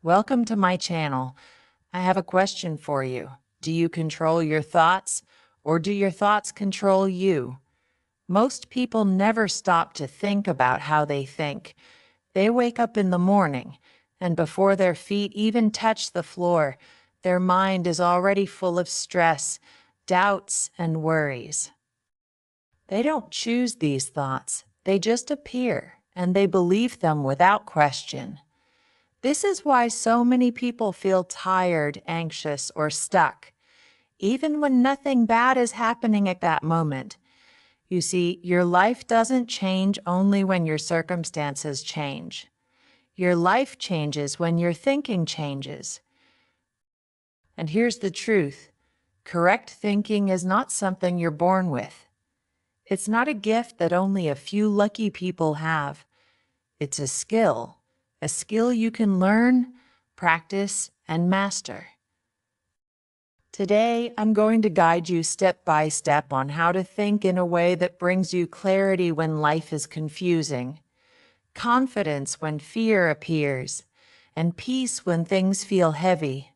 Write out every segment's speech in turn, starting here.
Welcome to my channel. I have a question for you. Do you control your thoughts, or do your thoughts control you? Most people never stop to think about how they think. They wake up in the morning, and before their feet even touch the floor, their mind is already full of stress, doubts, and worries. They don't choose these thoughts. They just appear, and they believe them without question. This is why so many people feel tired, anxious, or stuck, even when nothing bad is happening at that moment. You see, your life doesn't change only when your circumstances change. Your life changes when your thinking changes. And here's the truth. Correct thinking is not something you're born with. It's not a gift that only a few lucky people have. It's a skill you can learn, practice, and master. Today, I'm going to guide you step by step on how to think in a way that brings you clarity when life is confusing, confidence when fear appears, and peace when things feel heavy.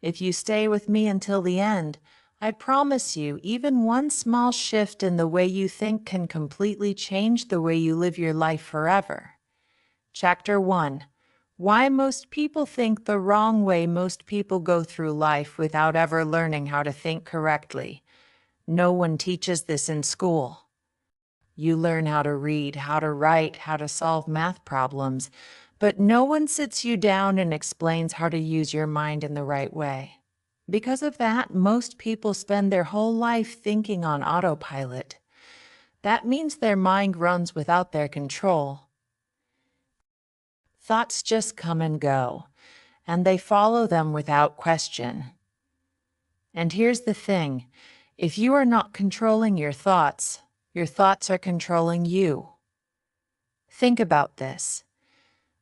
If you stay with me until the end, I promise you, even one small shift in the way you think can completely change the way you live your life forever. Chapter 1. Why most people think the wrong way. Most people go through life without ever learning how to think correctly. No one teaches this in school. You learn how to read, how to write, how to solve math problems, but no one sits you down and explains how to use your mind in the right way. Because of that, most people spend their whole life thinking on autopilot. That means their mind runs without their control. Thoughts just come and go, and they follow them without question. And here's the thing. If you are not controlling your thoughts are controlling you. Think about this.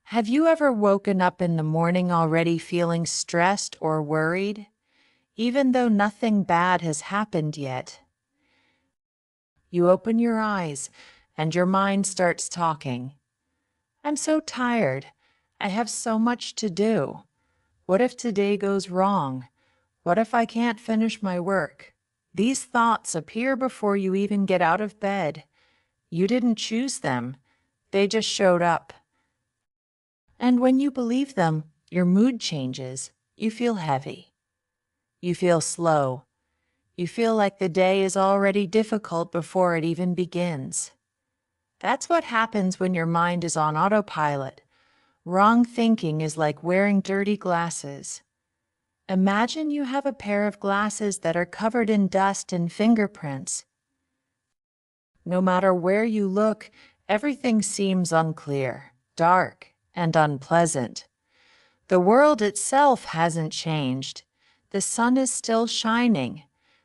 Have you ever woken up in the morning already feeling stressed or worried, even though nothing bad has happened yet? You open your eyes, and your mind starts talking. I'm so tired. I have so much to do. What if today goes wrong? What if I can't finish my work? These thoughts appear before you even get out of bed. You didn't choose them. They just showed up. And when you believe them, your mood changes. You feel heavy. You feel slow. You feel like the day is already difficult before it even begins. That's what happens when your mind is on autopilot. Wrong thinking is like wearing dirty glasses. Imagine you have a pair of glasses that are covered in dust and fingerprints. No matter where you look, everything seems unclear, dark, and unpleasant. The world itself hasn't changed. The sun is still shining.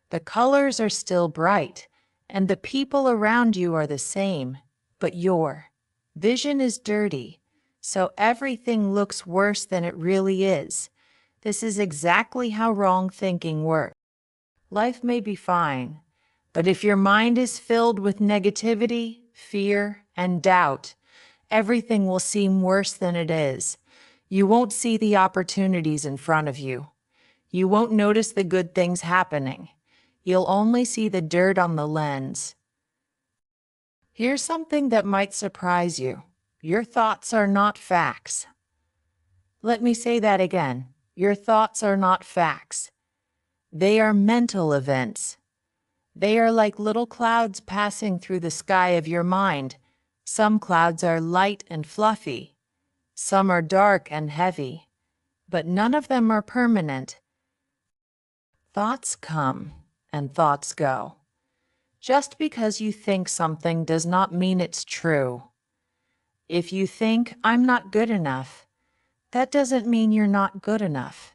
The colors are still bright, and the people around you are the same, but your vision is dirty. So everything looks worse than it really is. This is exactly how wrong thinking works. Life may be fine, but if your mind is filled with negativity, fear, and doubt, everything will seem worse than it is. You won't see the opportunities in front of you. You won't notice the good things happening. You'll only see the dirt on the lens. Here's something that might surprise you. Your thoughts are not facts. Let me say that again. Your thoughts are not facts. They are mental events. They are like little clouds passing through the sky of your mind. Some clouds are light and fluffy. Some are dark and heavy. But none of them are permanent. Thoughts come and thoughts go. Just because you think something does not mean it's true. If you think, I'm not good enough, that doesn't mean you're not good enough.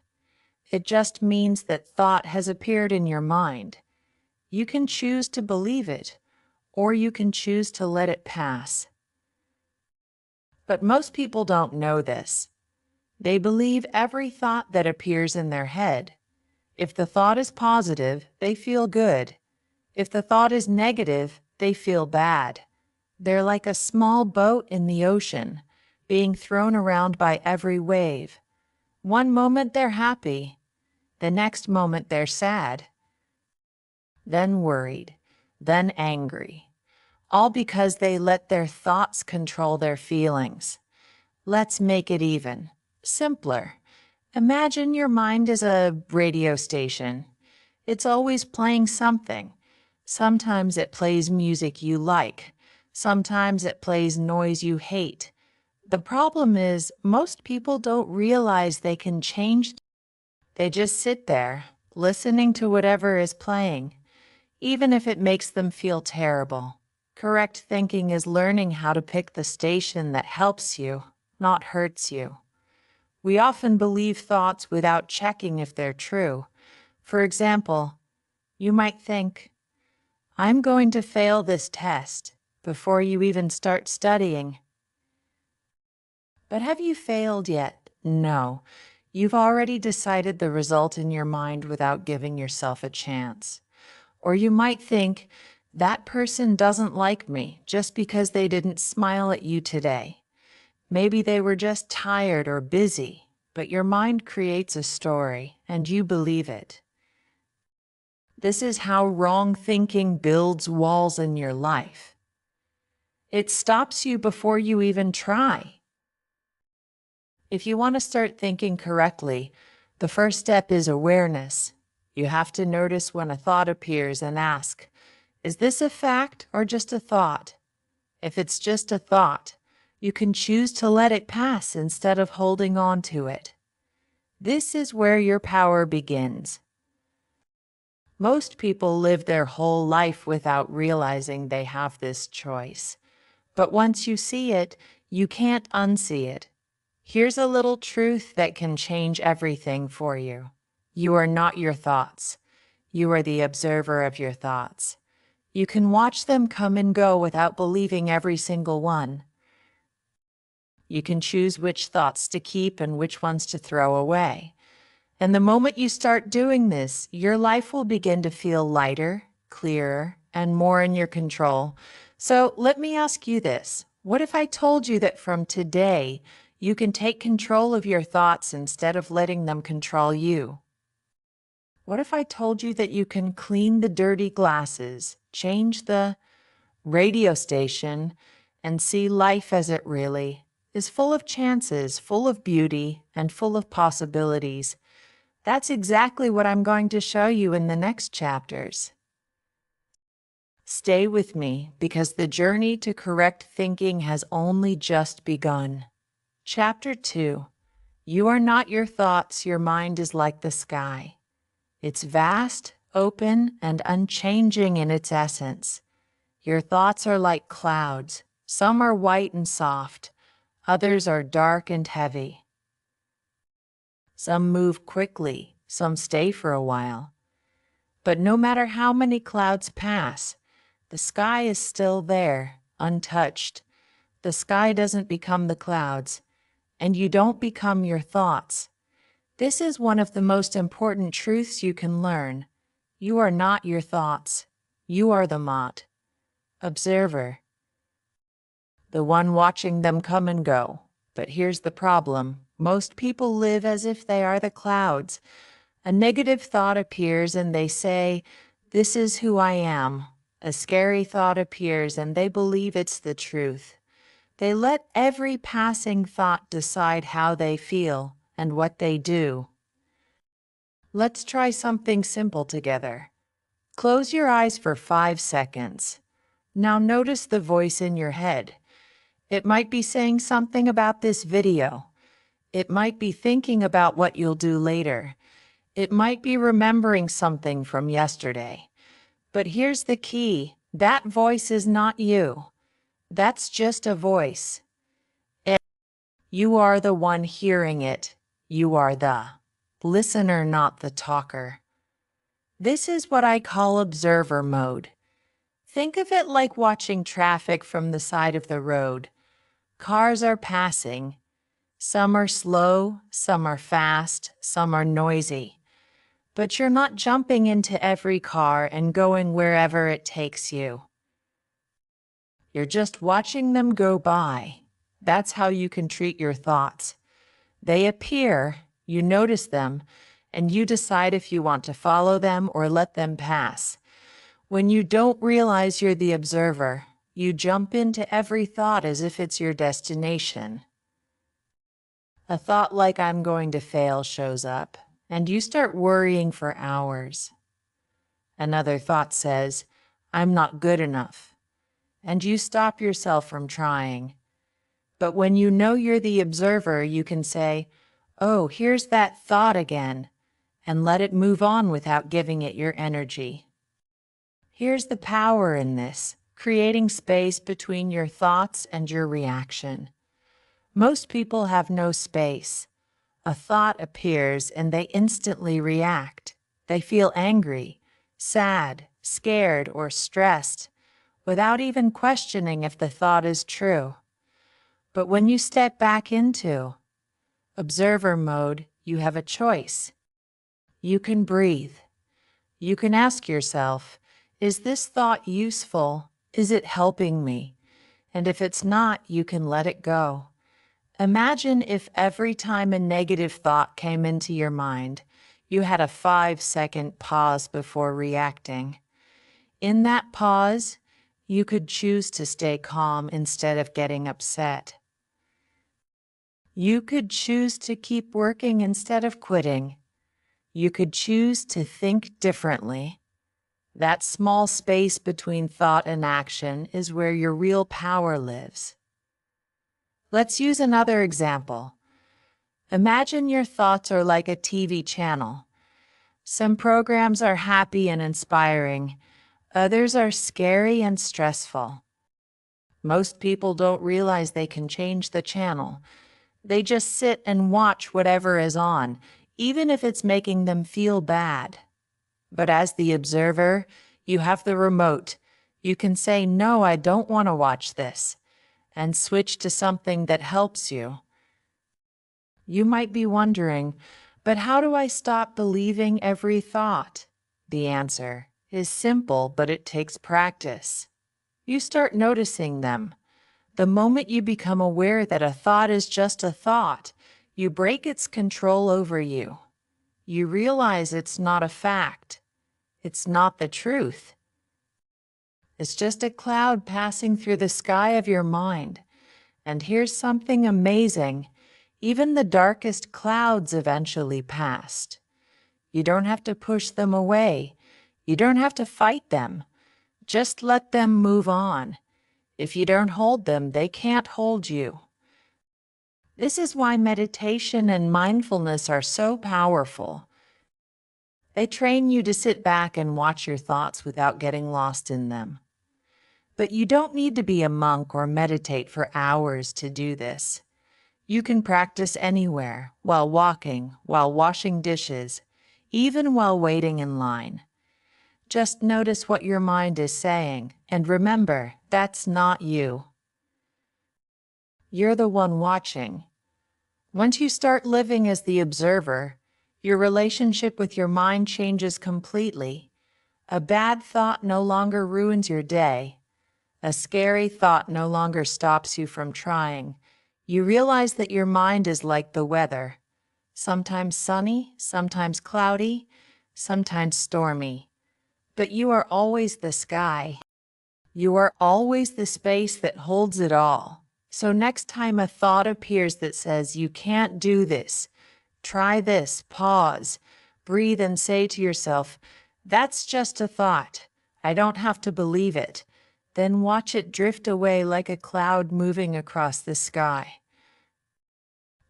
It just means that thought has appeared in your mind. You can choose to believe it, or you can choose to let it pass. But most people don't know this. They believe every thought that appears in their head. If the thought is positive, they feel good. If the thought is negative, they feel bad. They're like a small boat in the ocean. being thrown around by every wave. One moment they're happy, the next moment they're sad, then worried, then angry, all because they let their thoughts control their feelings. Let's make it even simpler. Imagine your mind is a radio station. It's always playing something. Sometimes it plays music you like. Sometimes it plays noise you hate. The problem is, most people don't realize they can change. They just sit there, listening to whatever is playing, even if it makes them feel terrible. Correct thinking is learning how to pick the station that helps you, not hurts you. We often believe thoughts without checking if they're true. For example, you might think, I'm going to fail this test, before you even start studying. But have you failed yet? No. You've already decided the result in your mind without giving yourself a chance. Or you might think, that person doesn't like me just because they didn't smile at you today. Maybe they were just tired or busy, but your mind creates a story and you believe it. This is how wrong thinking builds walls in your life. It stops you before you even try. If you want to start thinking correctly, the first step is awareness. You have to notice when a thought appears and ask, is this a fact or just a thought? If it's just a thought, you can choose to let it pass instead of holding on to it. This is where your power begins. Most people live their whole life without realizing they have this choice. But once you see it, you can't unsee it. Here's a little truth that can change everything for you. You are not your thoughts. You are the observer of your thoughts. You can watch them come and go without believing every single one. You can choose which thoughts to keep and which ones to throw away. And the moment you start doing this, your life will begin to feel lighter, clearer, and more in your control. So let me ask you this. What if I told you that from today, you can take control of your thoughts instead of letting them control you? What if I told you that you can clean the dirty glasses, change the radio station, and see life as it really is, full of chances, full of beauty, and full of possibilities? That's exactly what I'm going to show you in the next chapters. Stay with me because the journey to correct thinking has only just begun. Chapter 2. You are not your thoughts. Your mind is like the sky. It's vast, open, and unchanging in its essence. Your thoughts are like clouds. Some are white and soft. Others are dark and heavy. Some move quickly, some stay for a while. But no matter how many clouds pass, the sky is still there, untouched. The sky doesn't become the clouds, and you don't become your thoughts. This is one of the most important truths you can learn. You are not your thoughts. You are the observer, the one watching them come and go. But here's the problem. Most people live as if they are the clouds. A negative thought appears and they say, "This is who I am." A scary thought appears and they believe it's the truth. They let every passing thought decide how they feel and what they do. Let's try something simple together. Close your eyes for 5 seconds. Now notice the voice in your head. It might be saying something about this video. It might be thinking about what you'll do later. It might be remembering something from yesterday. But here's the key. That voice is not you. That's just a voice. You are the one hearing it. You are the listener, not the talker. This is what I call observer mode. Think of it like watching traffic from the side of the road. Cars are passing. Some are slow, some are fast, some are noisy. But you're not jumping into every car and going wherever it takes you. You're just watching them go by. That's how you can treat your thoughts. They appear, you notice them, and you decide if you want to follow them or let them pass. When you don't realize you're the observer, you jump into every thought as if it's your destination. A thought like "I'm going to fail" shows up, and you start worrying for hours. Another thought says, "I'm not good enough," and you stop yourself from trying. But when you know you're the observer, you can say, "Oh, here's that thought again," and let it move on without giving it your energy. Here's the power in this, creating space between your thoughts and your reaction. Most people have no space. A thought appears and they instantly react. They feel angry, sad, scared, or stressed, without even questioning if the thought is true. But when you step back into observer mode, you have a choice. You can breathe. You can ask yourself, is this thought useful? Is it helping me? And if it's not, you can let it go. Imagine if every time a negative thought came into your mind, you had a 5-second pause before reacting. In that pause, you could choose to stay calm instead of getting upset. You could choose to keep working instead of quitting. You could choose to think differently. That small space between thought and action is where your real power lives. Let's use another example. Imagine your thoughts are like a TV channel. Some programs are happy and inspiring. Others are scary and stressful. Most people don't realize they can change the channel. They just sit and watch whatever is on, even if it's making them feel bad. But as the observer, you have the remote. You can say, "No, I don't want to watch this," and switch to something that helps you. You might be wondering, but how do I stop believing every thought? The answer is simple, but it takes practice. You start noticing them. The moment you become aware that a thought is just a thought, you break its control over you. You realize it's not a fact. It's not the truth. It's just a cloud passing through the sky of your mind. And here's something amazing. Even the darkest clouds eventually pass. You don't have to push them away. You don't have to fight them. Just let them move on. If you don't hold them, they can't hold you. This is why meditation and mindfulness are so powerful. They train you to sit back and watch your thoughts without getting lost in them. But you don't need to be a monk or meditate for hours to do this. You can practice anywhere, while walking, while washing dishes, even while waiting in line. Just notice what your mind is saying, and remember, that's not you. You're the one watching. Once you start living as the observer, your relationship with your mind changes completely. A bad thought no longer ruins your day. A scary thought no longer stops you from trying. You realize that your mind is like the weather, sometimes sunny, sometimes cloudy, sometimes stormy. But you are always the sky. You are always the space that holds it all. So next time a thought appears that says, "You can't do this," try this, pause, breathe, and say to yourself, "That's just a thought. I don't have to believe it." Then watch it drift away like a cloud moving across the sky.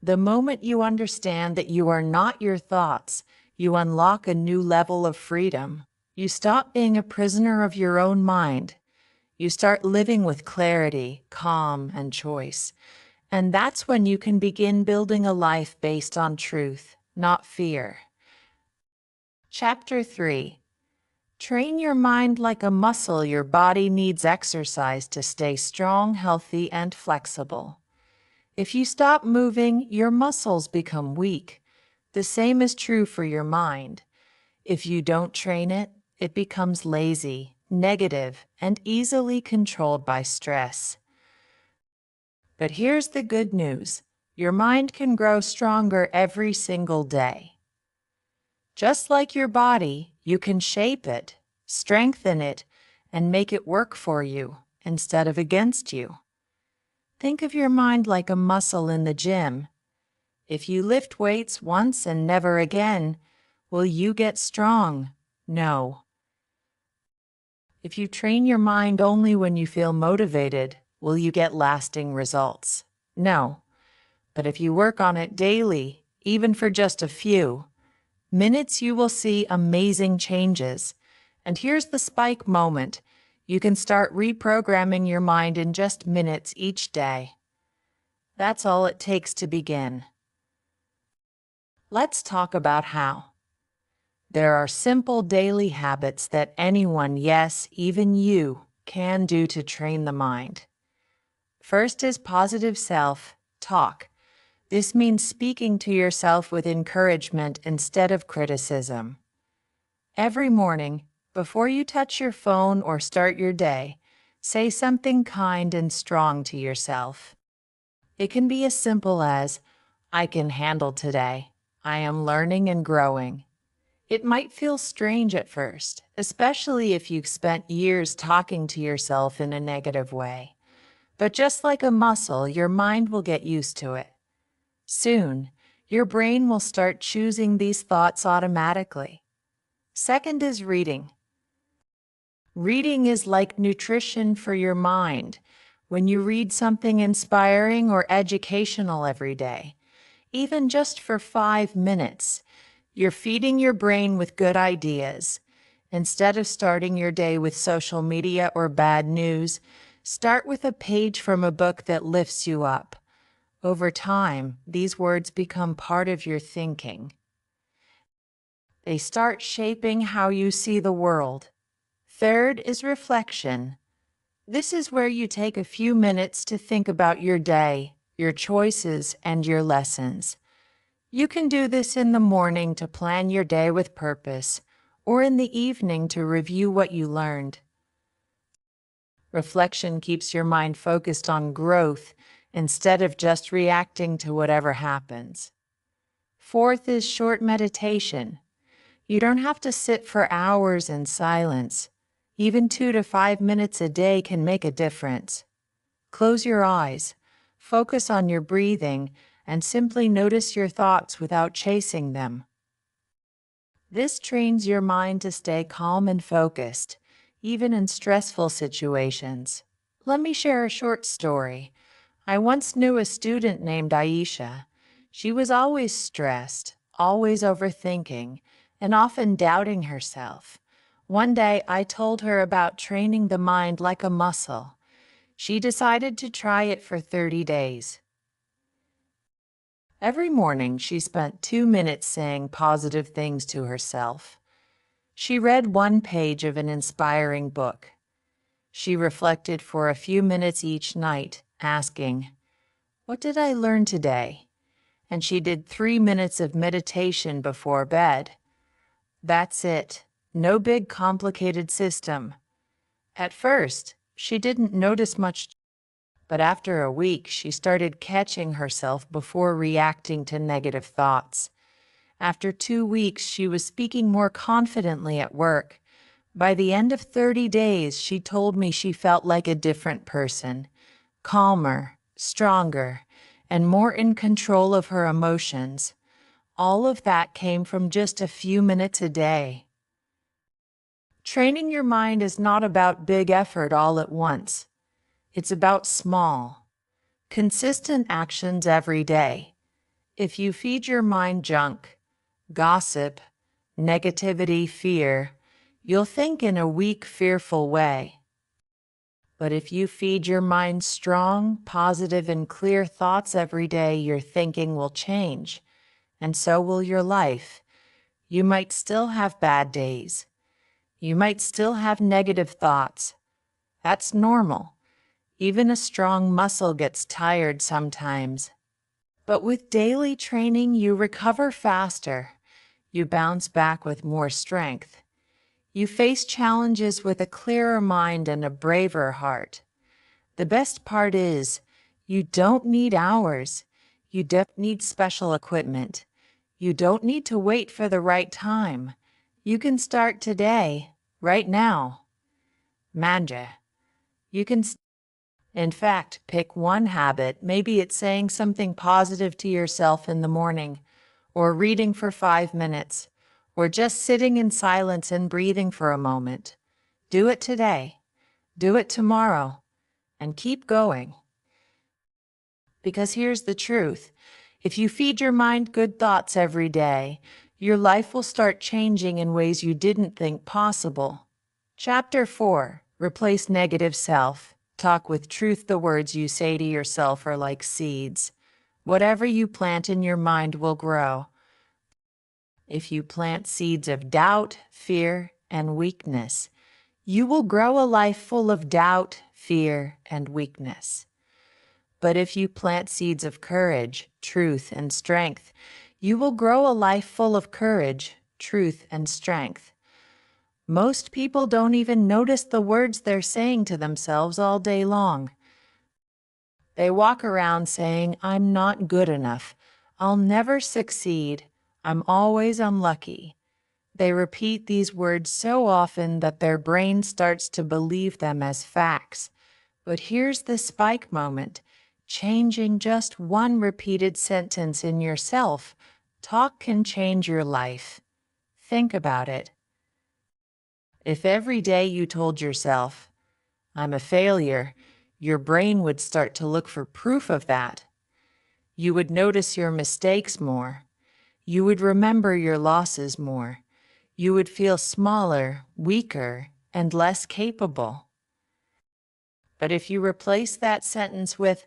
The moment you understand that you are not your thoughts, you unlock a new level of freedom. You stop being a prisoner of your own mind. You start living with clarity, calm, and choice. And that's when you can begin building a life based on truth, not fear. Chapter 3. Train your mind like a muscle. Your body needs exercise to stay strong, healthy, and flexible. If you stop moving, your muscles become weak. The same is true for your mind. If you don't train it, it becomes lazy, negative, and easily controlled by stress. But here's the good news. Your mind can grow stronger every single day. Just like your body, you can shape it, strengthen it, and make it work for you instead of against you. Think of your mind like a muscle in the gym. If you lift weights once and never again, will you get strong? No. If you train your mind only when you feel motivated, will you get lasting results? No. But if you work on it daily, even for just a few minutes, you will see amazing changes. And here's the spike moment. You can start reprogramming your mind in just minutes each day. That's all it takes to begin. Let's talk about how. There are simple daily habits that anyone, yes, even you, can do to train the mind. First is positive self-talk. This means speaking to yourself with encouragement instead of criticism. Every morning, before you touch your phone or start your day, say something kind and strong to yourself. It can be as simple as, I can handle today. I am learning and growing. It might feel strange at first, especially if you've spent years talking to yourself in a negative way. But just like a muscle, your mind will get used to it. Soon, your brain will start choosing these thoughts automatically. Second is reading. Reading is like nutrition for your mind. When you read something inspiring or educational every day, even just for 5 minutes, you're feeding your brain with good ideas. Instead of starting your day with social media or bad news, start with a page from a book that lifts you up. Over time, these words become part of your thinking. They start shaping how you see the world. Third is reflection. This is where you take a few minutes to think about your day, your choices, and your lessons. You can do this in the morning to plan your day with purpose, or in the evening to review what you learned. Reflection keeps your mind focused on growth instead of just reacting to whatever happens. Fourth is short meditation. You don't have to sit for hours in silence. Even 2 to 5 minutes a day can make a difference. Close your eyes, focus on your breathing, and simply notice your thoughts without chasing them. This trains your mind to stay calm and focused, even in stressful situations. Let me share a short story. I once knew a student named Aisha. She was always stressed, always overthinking, and often doubting herself. One day, I told her about training the mind like a muscle. She decided to try it for 30 days. Every morning, she spent 2 minutes saying positive things to herself. She read one page of an inspiring book. She reflected for a few minutes each night, asking, "What did I learn today?" And she did 3 minutes of meditation before bed. That's it. No big complicated system. At first, she didn't notice much, but after a week, she started catching herself before reacting to negative thoughts. After 2 weeks, she was speaking more confidently at work. By the end of 30 days, she told me she felt like a different person, calmer, stronger, and more in control of her emotions. All of that came from just a few minutes a day. Training your mind is not about big effort all at once. It's about small, consistent actions every day. If you feed your mind junk, gossip, negativity, fear, you'll think in a weak, fearful way. But if you feed your mind strong, positive, and clear thoughts every day, your thinking will change, and so will your life. You might still have bad days. You might still have negative thoughts. That's normal. Even a strong muscle gets tired sometimes. But with daily training, you recover faster. You bounce back with more strength. You face challenges with a clearer mind and a braver heart. The best part is, You don't need hours. You don't need special equipment. You don't need to wait for the right time. You can start today, right now. Manja. You can, in fact, pick one habit. Maybe it's saying something positive to yourself in the morning, or reading for 5 minutes, or just sitting in silence and breathing for a moment. Do it today. Do it tomorrow. And keep going. Because here's the truth. If you feed your mind good thoughts every day, your life will start changing in ways you didn't think possible. Chapter 4. Replace negative self. Talk with truth. The words you say to yourself are like seeds. Whatever you plant in your mind will grow. If you plant seeds of doubt, fear, and weakness, you will grow a life full of doubt, fear, and weakness. But if you plant seeds of courage, truth, and strength, you will grow a life full of courage, truth, and strength. Most people don't even notice the words they're saying to themselves all day long. They walk around saying, "I'm not good enough. I'll never succeed. I'm always unlucky." They repeat these words so often that their brain starts to believe them as facts. But here's the spike moment. Changing just one repeated sentence in your self-talk can change your life. Think about it. If every day you told yourself, "I'm a failure," your brain would start to look for proof of that. You would notice your mistakes more. You would remember your losses more. You would feel smaller, weaker, and less capable. But if you replace that sentence with,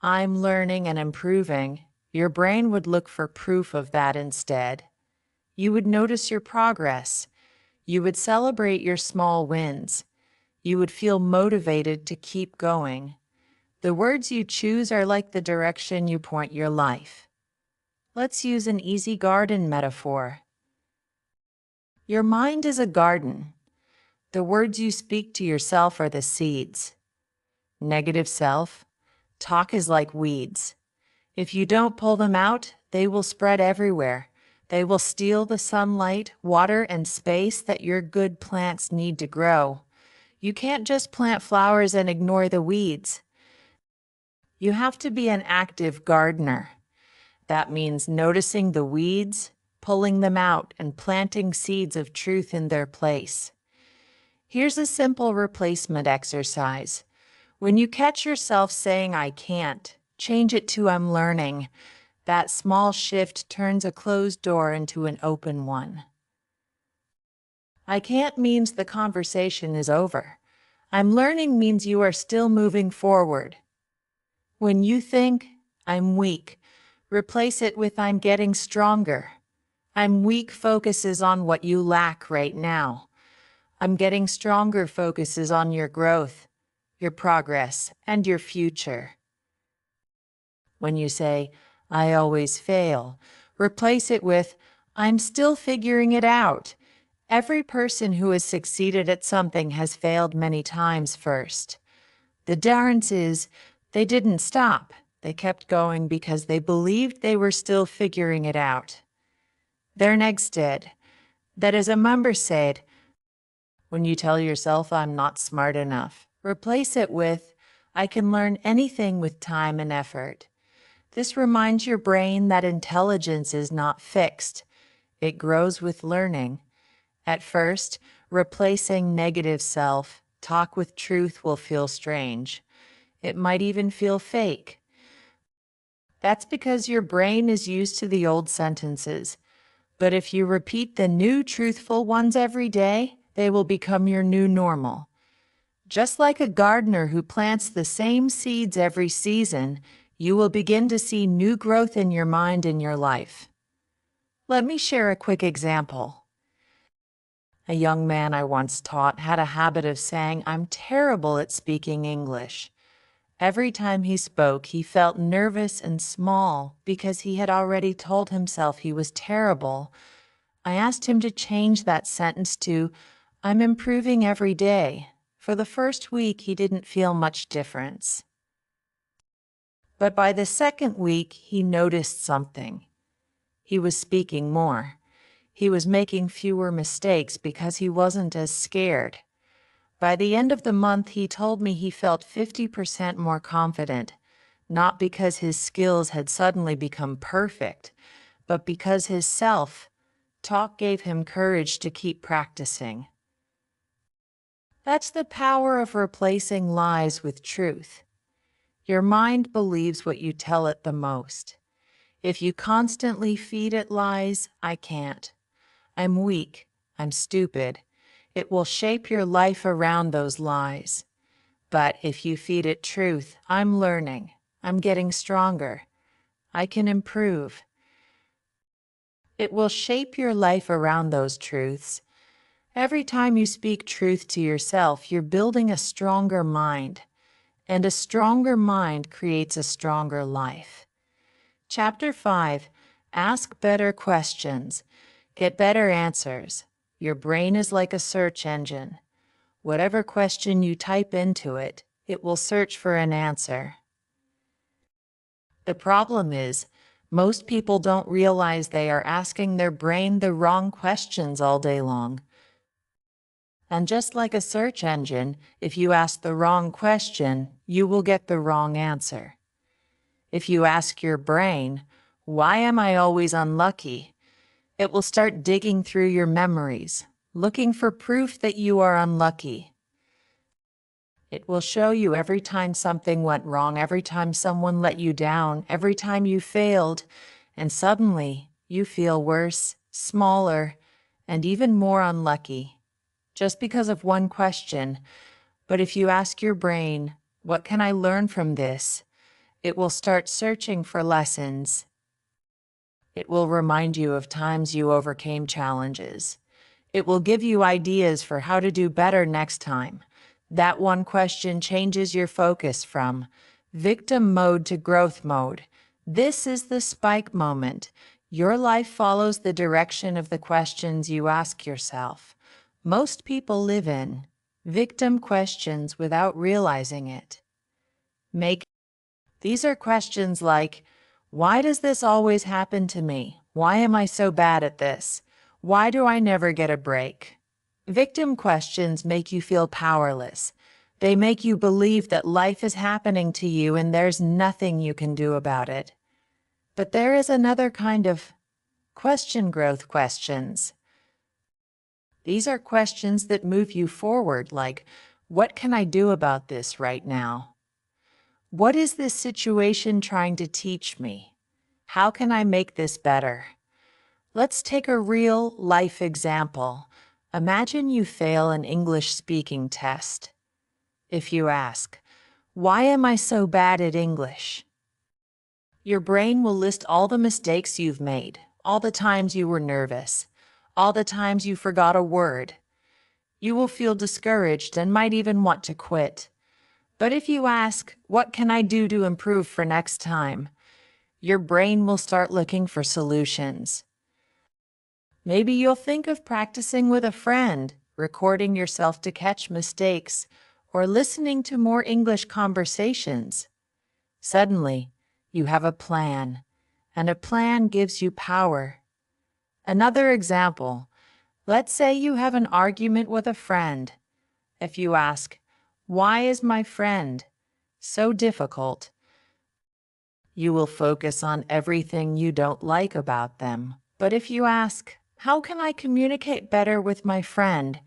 "I'm learning and improving," your brain would look for proof of that instead. You would notice your progress. You would celebrate your small wins. You would feel motivated to keep going. The words you choose are like the direction you point your life. Let's use an easy garden metaphor. Your mind is a garden. The words you speak to yourself are the seeds. Negative self. Talk is like weeds. If you don't pull them out, they will spread everywhere. They will steal the sunlight, water, and space that your good plants need to grow. You can't just plant flowers and ignore the weeds. You have to be an active gardener. That means noticing the weeds, pulling them out, and planting seeds of truth in their place. Here's a simple replacement exercise. When you catch yourself saying, "I can't," change it to, "I'm learning." That small shift turns a closed door into an open one. "I can't" means the conversation is over. "I'm learning" means you are still moving forward. When you think, "I'm weak," replace it with, "I'm getting stronger." "I'm weak" focuses on what you lack right now. "I'm getting stronger" focuses on your growth, your progress, and your future. When you say, "I always fail," replace it with, "I'm still figuring it out." Every person who has succeeded at something has failed many times first. The difference is they didn't stop. They kept going because they believed they were still figuring it out. Their next did. That is a member said, when you tell yourself, "I'm not smart enough," replace it with, "I can learn anything with time and effort." This reminds your brain that intelligence is not fixed. It grows with learning. At first, replacing negative self-talk with truth will feel strange. It might even feel fake. That's because your brain is used to the old sentences. But if you repeat the new truthful ones every day, they will become your new normal. Just like a gardener who plants the same seeds every season, you will begin to see new growth in your mind and your life. Let me share a quick example. A young man I once taught had a habit of saying, "I'm terrible at speaking English." Every time he spoke, he felt nervous and small because he had already told himself he was terrible. I asked him to change that sentence to, "I'm improving every day." For the first week, he didn't feel much difference. But by the second week, he noticed something. He was speaking more. He was making fewer mistakes because he wasn't as scared. By the end of the month, he told me he felt 50% more confident, not because his skills had suddenly become perfect, but because his self-talk gave him courage to keep practicing. That's the power of replacing lies with truth. Your mind believes what you tell it the most. If you constantly feed it lies, I can't, I'm weak, I'm stupid, it will shape your life around those lies. But if you feed it truth, I'm learning, I'm getting stronger, I can improve. It will shape your life around those truths. Every time you speak truth to yourself, you're building a stronger mind, and a stronger mind creates a stronger life. Chapter 5. Ask better questions. Get better answers. Your brain is like a search engine. Whatever question you type into it, it will search for an answer. The problem is, most people don't realize they are asking their brain the wrong questions all day long. And just like a search engine, if you ask the wrong question, you will get the wrong answer. If you ask your brain, "Why am I always unlucky?" it will start digging through your memories, looking for proof that you are unlucky. It will show you every time something went wrong, every time someone let you down, every time you failed, and suddenly you feel worse, smaller, and even more unlucky, just because of one question. But if you ask your brain, "What can I learn from this?" it will start searching for lessons. It will remind you of times you overcame challenges. It will give you ideas for how to do better next time. That one question changes your focus from victim mode to growth mode. This is the spike moment. Your life follows the direction of the questions you ask yourself. Most people live in victim questions without realizing it. These are questions like, why does this always happen to me? Why am I so bad at this? Why do I never get a break? Victim questions make you feel powerless. They make you believe that life is happening to you and there's nothing you can do about it. But there is another kind of question growth questions. These are questions that move you forward, like, what can I do about this right now? What is this situation trying to teach me? How can I make this better? Let's take a real life example. Imagine you fail an English speaking test. If you ask, "Why am I so bad at English?" your brain will list all the mistakes you've made, all the times you were nervous, all the times you forgot a word. You will feel discouraged and might even want to quit. But if you ask, "What can I do to improve for next time?" your brain will start looking for solutions. Maybe you'll think of practicing with a friend, recording yourself to catch mistakes, or listening to more English conversations. Suddenly, you have a plan, and a plan gives you power. Another example, let's say you have an argument with a friend. If you ask, "Why is my friend so difficult?" you will focus on everything you don't like about them. But if you ask, "How can I communicate better with my friend?"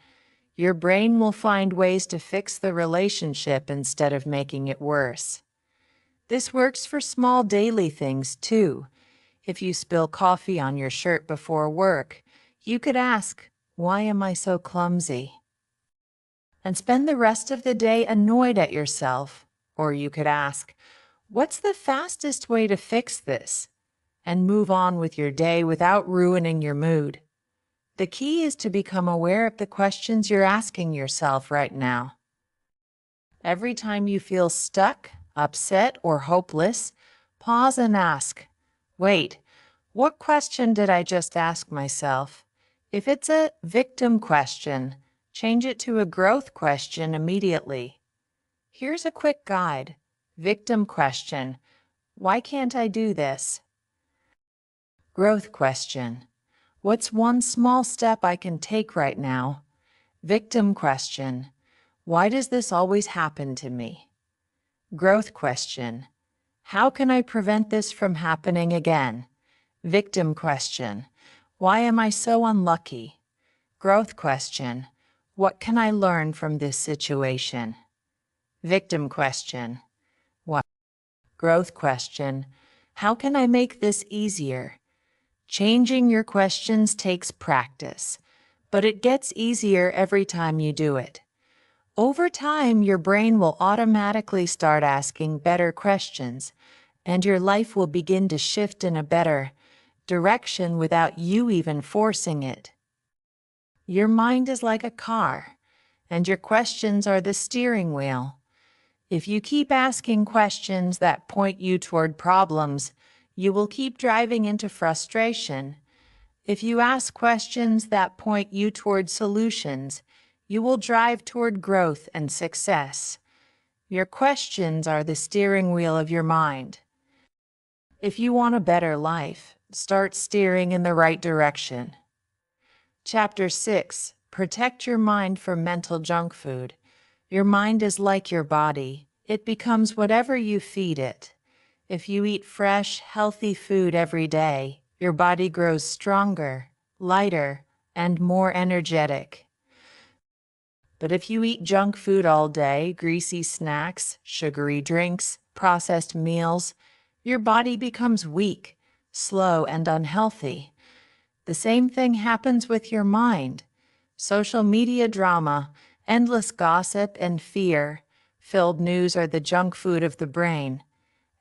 your brain will find ways to fix the relationship instead of making it worse. This works for small daily things too. If you spill coffee on your shirt before work, you could ask, "Why am I so clumsy?" and spend the rest of the day annoyed at yourself. Or you could ask, "What's the fastest way to fix this?" and move on with your day without ruining your mood. The key is to become aware of the questions you're asking yourself right now. Every time you feel stuck, upset, or hopeless, pause and ask, "Wait, what question did I just ask myself?" If it's a victim question, change it to a growth question immediately. Here's a quick guide. Victim question: Why can't I do this? Growth question. What's one small step I can take right now? Victim question. Why does this always happen to me? Growth question. How can I prevent this from happening again? Victim question. Why am I so unlucky? Growth question. What can I learn from this situation? Victim question. What? Growth question. How can I make this easier? Changing your questions takes practice, but it gets easier every time you do it. Over time, your brain will automatically start asking better questions, and your life will begin to shift in a better direction without you even forcing it. Your mind is like a car, and your questions are the steering wheel. If you keep asking questions that point you toward problems, you will keep driving into frustration. If you ask questions that point you toward solutions, you will drive toward growth and success. Your questions are the steering wheel of your mind. If you want a better life, start steering in the right direction. Chapter 6. Protect your mind from mental junk food. Your mind is like your body. It becomes whatever you feed it. If you eat fresh, healthy food every day, your body grows stronger, lighter, and more energetic. But if you eat junk food all day, greasy snacks, sugary drinks, processed meals, your body becomes weak, slow, and unhealthy. The same thing happens with your mind. Social media drama, endless gossip, and fear-filled news are the junk food of the brain.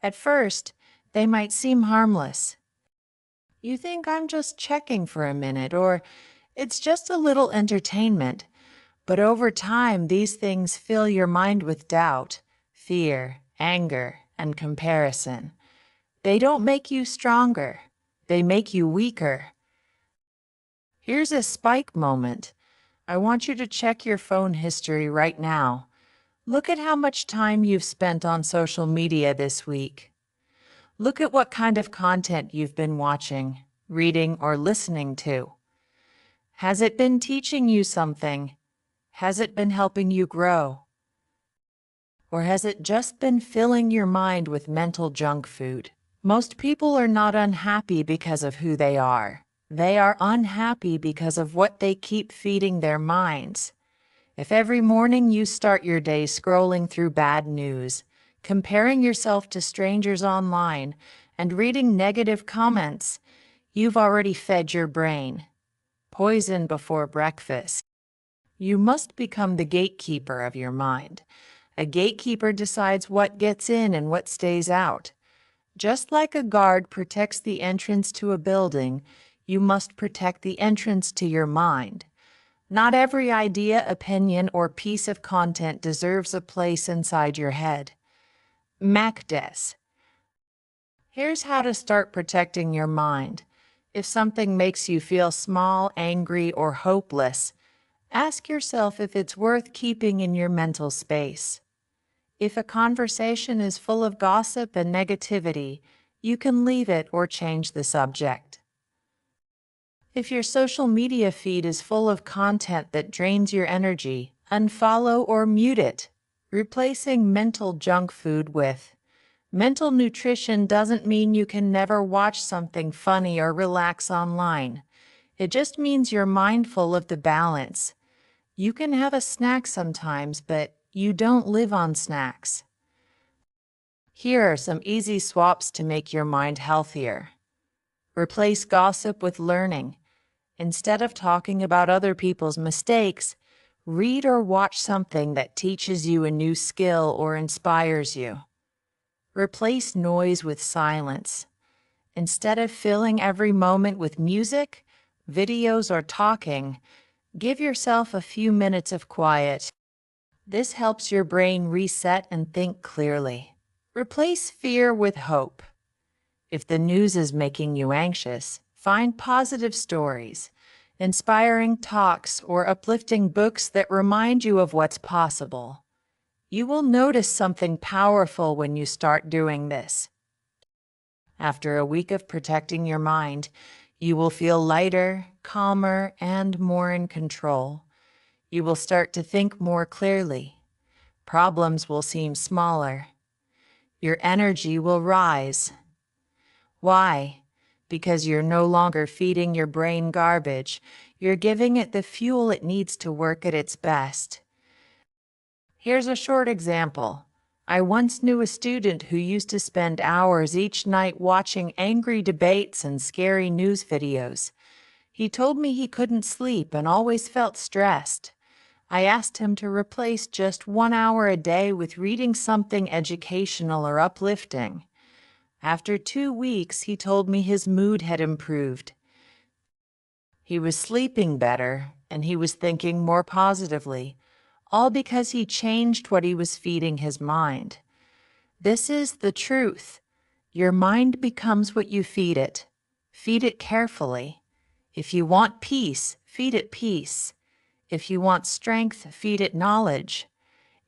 At first, they might seem harmless. You think I'm just checking for a minute, or it's just a little entertainment. But over time, these things fill your mind with doubt, fear, anger, and comparison. They don't make you stronger. They make you weaker. Here's a spike moment. I want you to check your phone history right now. Look at how much time you've spent on social media this week. Look at what kind of content you've been watching, reading, or listening to. Has it been teaching you something? Has it been helping you grow? Or has it just been filling your mind with mental junk food? Most people are not unhappy because of who they are. They are unhappy because of what they keep feeding their minds. If every morning you start your day scrolling through bad news, comparing yourself to strangers online, and reading negative comments, you've already fed your brain. Poison before breakfast. You must become the gatekeeper of your mind. A gatekeeper decides what gets in and what stays out. Just like a guard protects the entrance to a building, you must protect the entrance to your mind. Not every idea, opinion, or piece of content deserves a place inside your head. MacDes. Here's how to start protecting your mind. If something makes you feel small, angry, or hopeless, ask yourself if it's worth keeping in your mental space. If a conversation is full of gossip and negativity, you can leave it or change the subject. If your social media feed is full of content that drains your energy, unfollow or mute it. Replacing mental junk food with mental nutrition doesn't mean you can never watch something funny or relax online. It just means you're mindful of the balance. You can have a snack sometimes, but you don't live on snacks. Here are some easy swaps to make your mind healthier. Replace gossip with learning. Instead of talking about other people's mistakes, read or watch something that teaches you a new skill or inspires you. Replace noise with silence. Instead of filling every moment with music, videos, or talking, give yourself a few minutes of quiet. This helps your brain reset and think clearly. Replace fear with hope. If the news is making you anxious, find positive stories, inspiring talks, or uplifting books that remind you of what's possible. You will notice something powerful when you start doing this. After a week of protecting your mind, you will feel lighter, calmer, and more in control. You will start to think more clearly. Problems will seem smaller. Your energy will rise. Why? Because you're no longer feeding your brain garbage. You're giving it the fuel it needs to work at its best. Here's a short example. I once knew a student who used to spend hours each night watching angry debates and scary news videos. He told me he couldn't sleep and always felt stressed. I asked him to replace just 1 hour a day with reading something educational or uplifting. After 2 weeks, he told me his mood had improved. He was sleeping better, and he was thinking more positively, all because he changed what he was feeding his mind. This is the truth. Your mind becomes what you feed it. Feed it carefully. If you want peace, feed it peace. If you want strength, feed it knowledge.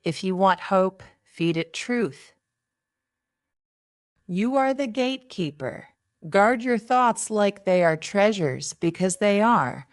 If you want hope, feed it truth. You are the gatekeeper. Guard your thoughts like they are treasures, because they are.